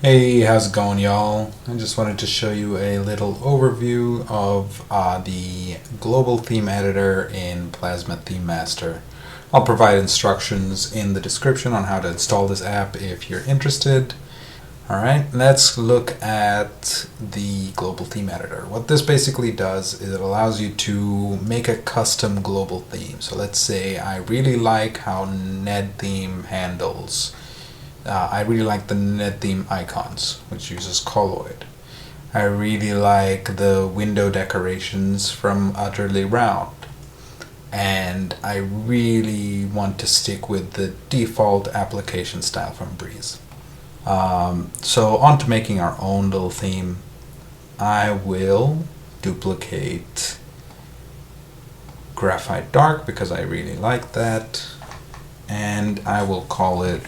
Hey, how's it going, y'all? I just wanted to show you a little overview of the global theme editor in Plasma Theme Master. I'll provide instructions in the description on how to install this app if you're interested. Alright, let's look at the global theme editor. What this basically does is it allows you to make a custom global theme. So let's say I really like how NetTheme handles I really like the NetTheme icons, which uses colloid. I really like the window decorations from Utterly Round. And I really want to stick with the default application style from Breeze. So on to making our own little theme. I will duplicate Graphite Dark because I really like that. And I will call it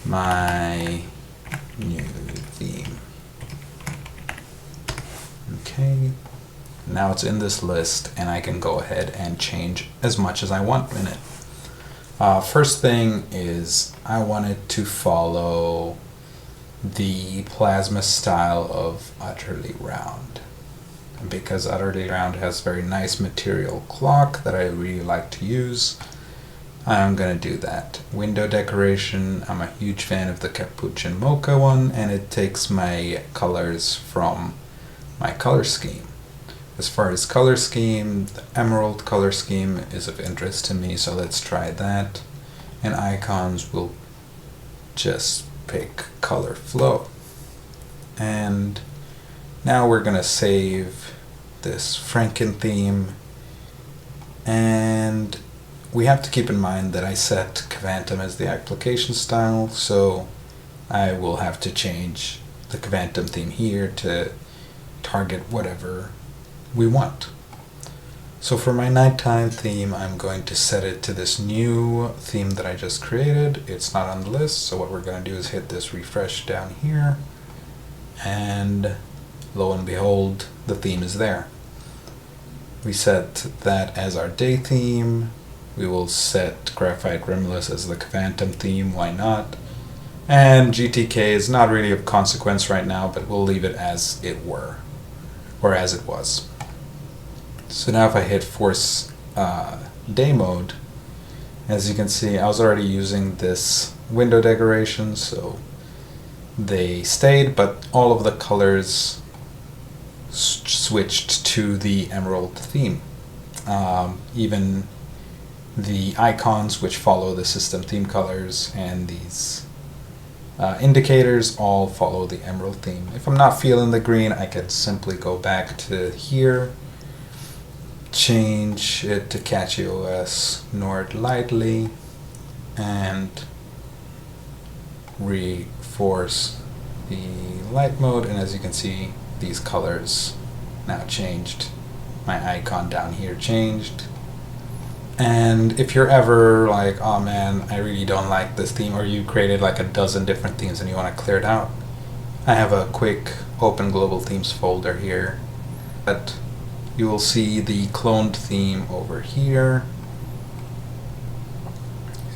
my new theme. Okay, now it's in this list and I can go ahead and change as much as I want in it. First thing is I want it to follow the Plasma style of Utterly Round. And because Utterly Round has very nice material clock that I really like to use, I'm going to do that. Window decoration, I'm a huge fan of the Capuchin Mocha one, and it takes my colors from my color scheme. As far as color scheme, the emerald color scheme is of interest to me, so let's try that. And icons will just pick color flow. And now we're going to save this Franken theme, and we have to keep in mind that I set Kvantum as the application style, so I will have to change the Kvantum theme here to target whatever we want. So for my nighttime theme, I'm going to set it to this new theme that I just created. It's not on the list, so what we're going to do is hit this refresh down here, and lo and behold, the theme is there. We set that as our day theme. We will set Graphite Rimless as the Kvantum theme, why not? And GTK is not really of consequence right now, but we'll leave it as it were, or as it was. So now if I hit Force Day Mode, as you can see, I was already using this window decoration, so they stayed, but all of the colors switched to the Emerald theme. Even the icons, which follow the system theme colors, and these indicators all follow the emerald theme. If I'm not feeling the green, I can simply go back to here, change it to CachyOS Nord Lightly, and reforce the light mode, and as you can see, these colors now changed. My icon down here changed. And if you're ever like, oh man, I really don't like this theme, or you created like a dozen different themes and you want to clear it out, I have a quick open global themes folder here. But you will see the cloned theme over here.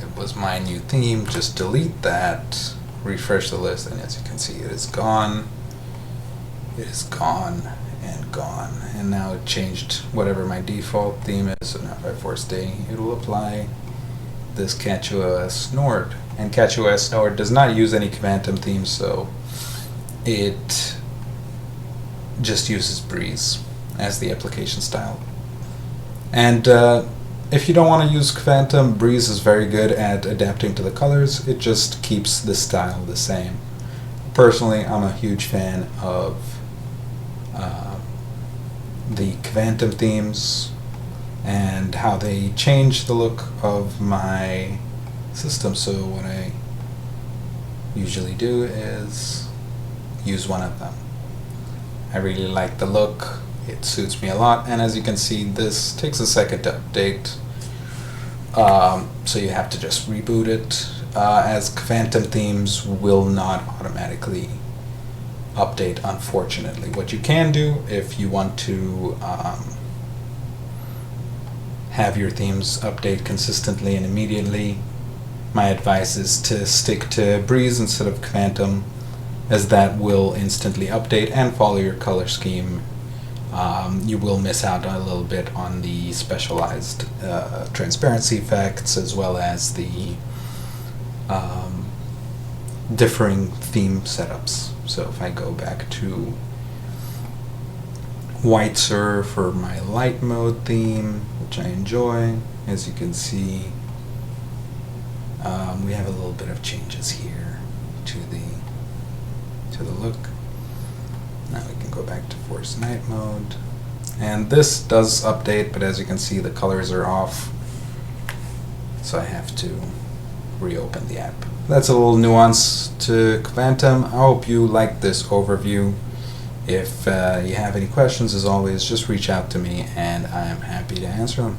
It was my new theme. Just delete that, refresh the list, and as you can see, it is gone. It is gone and gone, and now it changed whatever my default theme is. So now if I force day, it will apply this CachyOS Nord, and CachyOS Nord does not use any Kvantum themes, so it just uses Breeze as the application style. And if you don't want to use Kvantum, Breeze is very good at adapting to the colors. It just keeps the style the same. Personally, I'm a huge fan of the Kvantum themes and how they change the look of my system. So what I usually do is use one of them. I really like the look, it suits me a lot, and as you can see, this takes a second to update, so you have to just reboot it, as Kvantum themes will not automatically update, unfortunately. What you can do if you want to have your themes update consistently and immediately, my advice is to stick to Breeze instead of Kvantum, as that will instantly update and follow your color scheme. You will miss out a little bit on the specialized transparency effects, as well as the differing theme setups. So if I go back to Whiteser for my light mode theme, which I enjoy, as you can see, we have a little bit of changes here to the look. Now we can go back to Force Night mode, and this does update, but as you can see the colors are off, so I have to reopen the app. That's a little nuance to Kubuntu. I hope you liked this overview. If you have any questions, as always, just reach out to me and I am happy to answer them.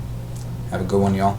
Have a good one, y'all.